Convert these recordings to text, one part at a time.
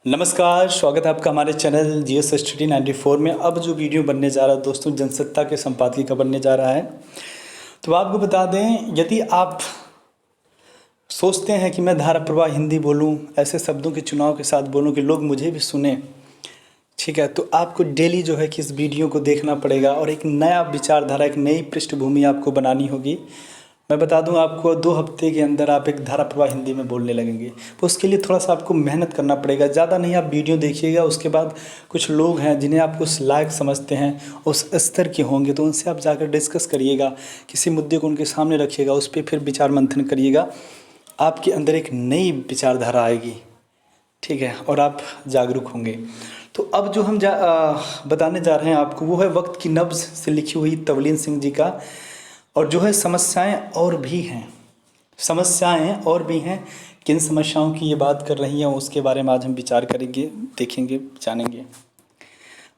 नमस्कार, स्वागत है आपका हमारे चैनल जीएस स्टडी 94 में। अब जो वीडियो बनने जा रहा है दोस्तों, जनसत्ता के संपादकीय का बनने जा रहा है। तो आपको बता दें, यदि आप सोचते हैं कि मैं धारा प्रवाह हिंदी बोलूं, ऐसे शब्दों के चुनाव के साथ बोलूं कि लोग मुझे भी सुने, ठीक है, तो आपको डेली जो है कि इस वीडियो को देखना पड़ेगा और एक नया विचारधारा, एक नई पृष्ठभूमि आपको बनानी होगी। मैं बता दूं आपको, 2 हफ्ते के अंदर आप एक धारा प्रवाह हिंदी में बोलने लगेंगे। तो उसके लिए थोड़ा सा आपको मेहनत करना पड़ेगा। ज़्यादा नहीं, आप वीडियो देखिएगा, उसके बाद कुछ लोग हैं जिन्हें आप उस लायक समझते हैं, उस स्तर के होंगे, तो उनसे आप जाकर डिस्कस करिएगा, किसी मुद्दे को उनके सामने रखिएगा, उस पर फिर विचार मंथन करिएगा। आपके अंदर एक नई विचारधारा आएगी, ठीक है, और आप जागरूक होंगे। तो अब जो हम बताने जा रहे हैं आपको, वो है वक्त की नब्ज़ से लिखी हुई तवलीन सिंह जी का। और जो है समस्याएं और भी हैं, समस्याएं और भी हैं। किन समस्याओं की ये बात कर रही हैं उसके बारे में आज हम विचार करेंगे, देखेंगे, जानेंगे।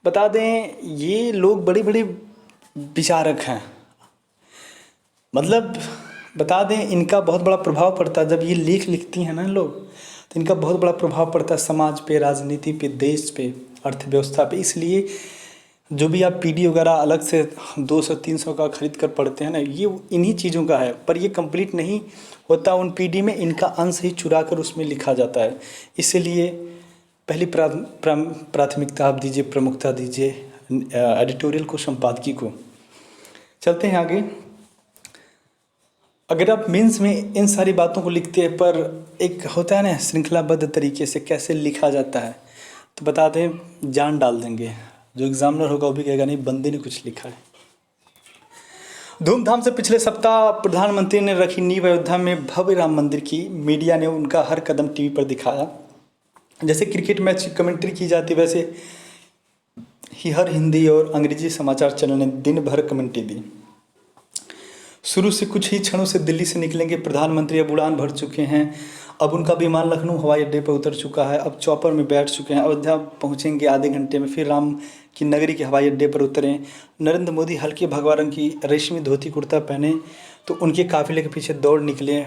बता दें, ये लोग बड़े बड़े विचारक हैं, मतलब बता दें इनका बहुत बड़ा प्रभाव पड़ता है। जब ये लेख लिखती हैं ना लोग, तो इनका बहुत बड़ा प्रभाव पड़ता है समाज पे, राजनीति पे, देश पे, अर्थव्यवस्था पे। इसलिए जो भी आप पीडी वगैरह अलग से 200-300 का खरीद कर पढ़ते हैं ना, ये इन्हीं चीज़ों का है, पर ये कंप्लीट नहीं होता उन पीडी में, इनका अंश ही चुरा कर उसमें लिखा जाता है। इसीलिए पहली प्राथमिकता आप दीजिए, प्रमुखता दीजिए एडिटोरियल को, संपादकीय को। चलते हैं आगे। अगर आप मेंस में इन सारी बातों को लिखते हैं, पर एक होता है ना श्रृंखलाबद्ध तरीके से कैसे लिखा जाता है, तो बता दें जान डाल देंगे। जो एग्जामिनर होगा वो भी कहेगा नहीं, बंदे ने कुछ लिखा है। धूमधाम से पिछले सप्ताह प्रधानमंत्री ने रखी नींव अयोध्या में भव्य राम मंदिर की। मीडिया ने उनका हर कदम टीवी पर दिखाया। जैसे क्रिकेट मैच की कमेंट्री की जाती, वैसे ही हर हिंदी और अंग्रेजी समाचार चैनल ने दिन भर कमेंट्री दी। शुरू से कुछ ही क्षणों से दिल्ली से निकलेंगे प्रधानमंत्री। अब उड़ान भर चुके हैं। अब उनका विमान लखनऊ हवाई अड्डे पर उतर चुका है। अब चॉपर में बैठ चुके हैं। अयोध्या पहुंचेंगे आधे घंटे में। फिर राम की नगरी के हवाई अड्डे पर उतरें। नरेंद्र मोदी हल्के भगवा रंग की रेशमी धोती कुर्ता पहने तो उनके काफिले के पीछे दौड़ निकले।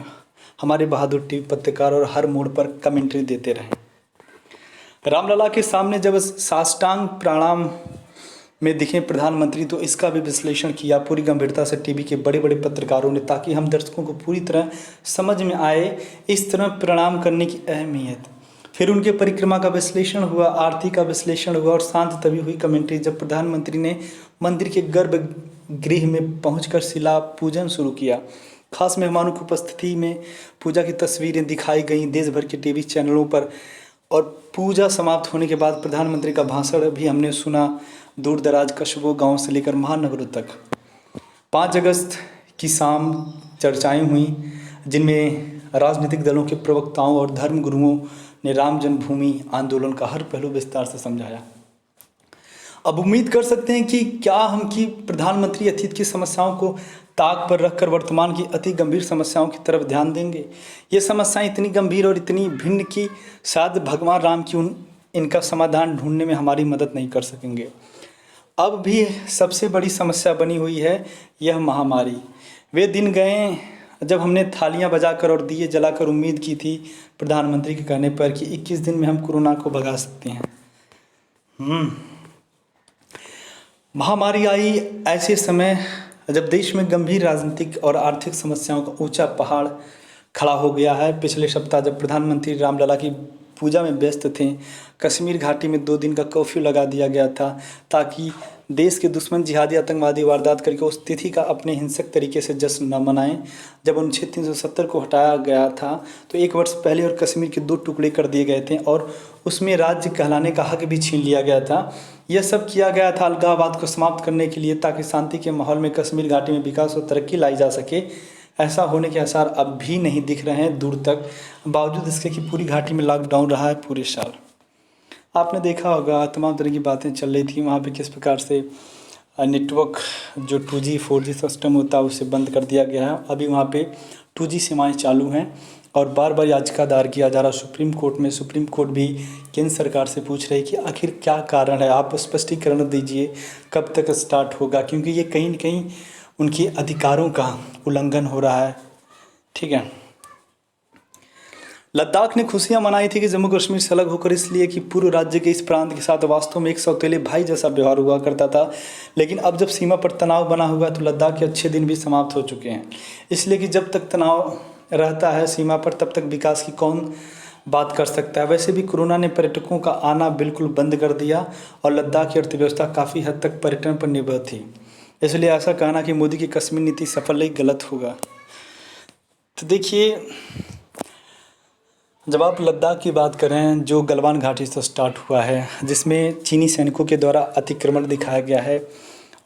हमारे बहादुर टीवी पत्रकार और हर मोड़ पर कमेंट्री देते रहे। रामलला के सामने जब साष्टांग प्रणाम में दिखे प्रधानमंत्री, तो इसका भी विश्लेषण किया पूरी गंभीरता से टीवी के बड़े बड़े पत्रकारों ने, ताकि हम दर्शकों को पूरी तरह समझ में आए इस तरह प्रणाम करने की अहमियत। फिर उनके परिक्रमा का विश्लेषण हुआ, आरती का विश्लेषण हुआ और शांत तभी हुई कमेंट्री जब प्रधानमंत्री ने मंदिर के गर्भगृह में पहुंचकर शिला पूजन शुरू किया। खास मेहमानों की उपस्थिति में पूजा की तस्वीरें दिखाई गईं देश भर के टीवी चैनलों पर। और पूजा समाप्त होने के बाद प्रधानमंत्री का भाषण भी हमने सुना, दूर दराज कस्बों, गाँव से लेकर महानगरों तक। 5 अगस्त की शाम चर्चाएं हुई, जिनमें राजनीतिक दलों के प्रवक्ताओं और धर्म गुरुओं ने राम जन्मभूमि आंदोलन का हर पहलू विस्तार से समझाया। अब उम्मीद कर सकते हैं कि प्रधानमंत्री अतीत की समस्याओं को ताक पर रखकर वर्तमान की अति गंभीर समस्याओं की तरफ ध्यान देंगे। ये समस्याएं इतनी गंभीर और इतनी भिन्न कि शायद भगवान राम की इनका समाधान ढूंढने में हमारी मदद नहीं कर सकेंगे। अब भी सबसे बड़ी समस्या बनी हुई है यह महामारी। वे दिन गए जब हमने थालियां बजाकर और दिए जलाकर उम्मीद की थी प्रधानमंत्री के कहने पर कि 21 दिन में हम कोरोना को भगा सकते हैं। महामारी आई ऐसे समय जब देश में गंभीर राजनीतिक और आर्थिक समस्याओं का ऊंचा पहाड़ खड़ा हो गया है। पिछले सप्ताह जब प्रधानमंत्री रामलला की पूजा में व्यस्त थे, कश्मीर घाटी में 2 दिन का कर्फ्यू लगा दिया गया था, ताकि देश के दुश्मन जिहादी आतंकवादी वारदात करके उस तिथि का अपने हिंसक तरीके से जश्न न मनाएं। जब अनुच्छेद 370 को हटाया गया था, तो 1 वर्ष पहले और कश्मीर के 2 टुकड़े कर दिए गए थे और उसमें राज्य कहलाने का हक भी छीन लिया गया था। यह सब किया गया था अलगाववाद को समाप्त करने के लिए, ताकि शांति के माहौल में कश्मीर घाटी में विकास और तरक्की लाई जा सके। ऐसा होने के आसार अब भी नहीं दिख रहे हैं दूर तक, बावजूद इसके कि पूरी घाटी में लॉकडाउन रहा है पूरे साल। आपने देखा होगा तमाम तरह की बातें चल रही थी वहाँ पे, किस प्रकार से नेटवर्क जो 2G 4G सिस्टम होता है उसे बंद कर दिया गया है। अभी वहाँ पे 2G सेवाएं चालू हैं और बार बार याचिका दायर किया जा रहा है सुप्रीम कोर्ट में। सुप्रीम कोर्ट भी केंद्र सरकार से पूछ रही है कि आखिर क्या कारण है, आप स्पष्टीकरण दीजिए, कब तक स्टार्ट होगा, क्योंकि ये कहीं न कहीं उनके अधिकारों का उल्लंघन हो रहा है। ठीक है, लद्दाख ने खुशियां मनाई थी कि जम्मू कश्मीर से अलग होकर, इसलिए कि पूर्व राज्य के इस प्रांत के साथ वास्तव में एक सौतेले भाई जैसा व्यवहार हुआ करता था। लेकिन अब जब सीमा पर तनाव बना हुआ तो लद्दाख के अच्छे दिन भी समाप्त हो चुके हैं। इसलिए कि जब तक तनाव रहता है सीमा पर, तब तक विकास की कौन बात कर सकता है। वैसे भी कोरोना ने पर्यटकों का आना बिल्कुल बंद कर दिया और लद्दाख की अर्थव्यवस्था काफ़ी हद तक पर्यटन पर निर्भर थी। इसलिए ऐसा कहना कि मोदी की कश्मीर नीति सफल ही गलत होगा। तो देखिए, जब आप लद्दाख की बात करें, जो गलवान घाटी से स्टार्ट हुआ है, जिसमें चीनी सैनिकों के द्वारा अतिक्रमण दिखाया गया है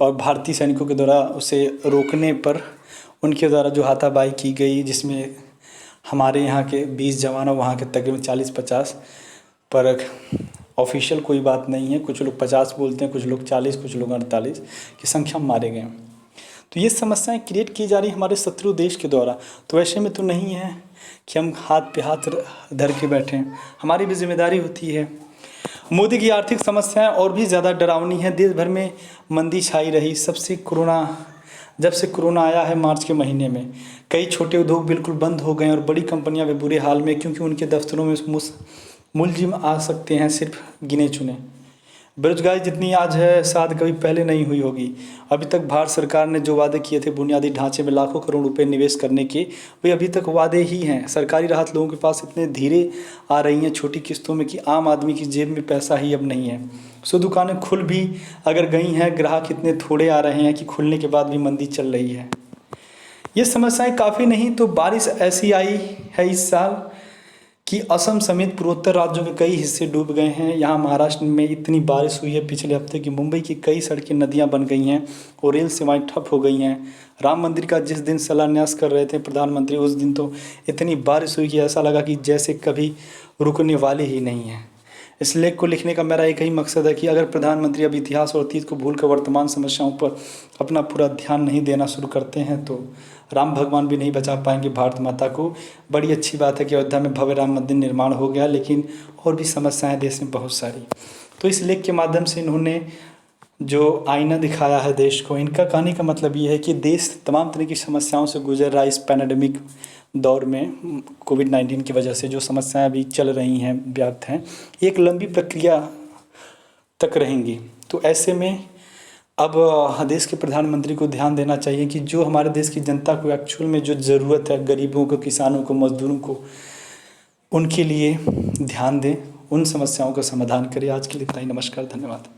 और भारतीय सैनिकों के द्वारा उसे रोकने पर उनके द्वारा जो हाथापाई की गई, जिसमें हमारे यहाँ के 20 जवान और वहाँ के तकरीबन 40-50, पर ऑफिशियल कोई बात नहीं है, कुछ लोग 50 बोलते हैं, कुछ लोग 40, कुछ लोग 48 की संख्या में मारे गए। तो ये समस्याएं क्रिएट की जा रही हमारे शत्रु देश के द्वारा। तो ऐसे में तो नहीं है कि हम हाथ पे हाथ धर के बैठें, हमारी भी जिम्मेदारी होती है। मोदी की आर्थिक समस्याएं और भी ज़्यादा डरावनी है। देश भर में मंदी छाई रही। जब से कोरोना आया है मार्च के महीने में, कई छोटे उद्योग बिल्कुल बंद हो गए और बड़ी कंपनियां भी बुरे हाल में, क्योंकि उनके दफ्तरों में मुलजिम आ सकते हैं सिर्फ गिने चुने। बेरोजगारी जितनी आज है शायद कभी पहले नहीं हुई होगी। अभी तक भारत सरकार ने जो वादे किए थे बुनियादी ढांचे में लाखों करोड़ रुपए निवेश करने के, वे अभी तक वादे ही हैं। सरकारी राहत लोगों के पास इतने धीरे आ रही हैं छोटी किस्तों में कि आम आदमी की जेब में पैसा ही अब नहीं है। सो दुकानें खुल भी अगर गई हैं, ग्राहक इतने थोड़े आ रहे हैं कि खुलने के बाद भी मंदी चल रही है। ये समस्याएं काफ़ी नहीं तो बारिश ऐसी आई है इस साल कि असम समेत पूर्वोत्तर राज्यों के कई हिस्से डूब गए हैं। यहाँ महाराष्ट्र में इतनी बारिश हुई है पिछले हफ्ते कि मुंबई की कई सड़कें नदियाँ बन गई हैं और रेल सेवाएं ठप हो गई हैं। राम मंदिर का जिस दिन शिलान्यास कर रहे थे प्रधानमंत्री, उस दिन तो इतनी बारिश हुई कि ऐसा लगा कि जैसे कभी रुकने वाली ही नहीं है। इस लेख को लिखने का मेरा एक ही मकसद है कि अगर प्रधानमंत्री अब इतिहास और अतीत को भूलकर वर्तमान समस्याओं पर अपना पूरा ध्यान नहीं देना शुरू करते हैं तो राम भगवान भी नहीं बचा पाएंगे भारत माता को। बड़ी अच्छी बात है कि अयोध्या में भव्य राम मंदिर निर्माण हो गया, लेकिन और भी समस्याएं देश में बहुत सारी। तो इस लेख के माध्यम से इन्होंने जो आईना दिखाया है देश को, इनका कहने का मतलब ये है कि देश तमाम तरह की समस्याओं से गुजर रहा है। इस पैंडेमिक दौर में कोविड-19 की वजह से जो समस्याएं अभी चल रही हैं, व्याप्त हैं, एक लंबी प्रक्रिया तक रहेंगी। तो ऐसे में अब देश के प्रधानमंत्री को ध्यान देना चाहिए कि जो हमारे देश की जनता को एक्चुअल में जो ज़रूरत है, गरीबों को, किसानों को, मजदूरों को, उनके लिए ध्यान दें, उन समस्याओं का समाधान करें। आज के लिए इतना ही। नमस्कार, धन्यवाद।